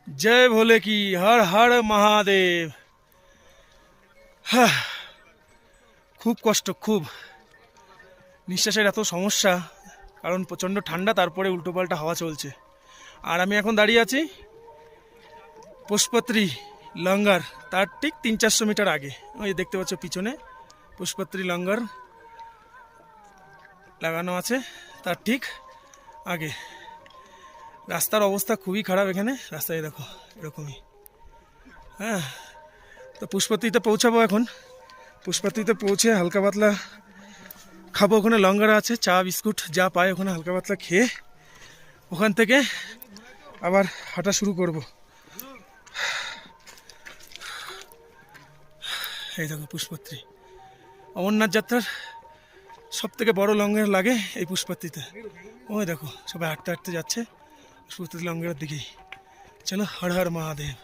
जय भोले की हर हर महादेव। খুব কষ্ট, খুব নিঃশ্বাসের এত সমস্যা, কারণ প্রচণ্ড ঠান্ডা, তারপরে উল্টোপাল্টা হাওয়া চলছে। আর আমি এখন দাঁড়িয়ে আছি পুষ্পত্রী লঙ্গার, তার ঠিক 300-400 মিটার আগে। ওই দেখতে পাচ্ছ পিছনে পুষ্পত্রী লঙ্গার লাগানো আছে, তার ঠিক আগে। রাস্তার অবস্থা খুবই খারাপ এখানে, রাস্তায় দেখো এরকমই। হ্যাঁ, তো পুষ্পত্রীতে পৌঁছাবো এখন। পুষ্পত্রীতে পৌঁছে হালকা পাতলা খাবো, ওখানে লঙ্গার আছে, চা বিস্কুট যা পায় ওখানে হালকা পাতলা খেয়ে ওখান থেকে আবার হাঁটা শুরু করব। এই দেখো পুষ্পত্রী, অমরনাথ যাত্রার সব থেকে বড় লঙ্গার লাগে এই পুষ্পত্রীতে। ওই দেখো সবাই হাঁটতে হাঁটতে যাচ্ছে পুষ্পত্রী লঙ্গার দিকেই। চলো, হর হর মহাদেব।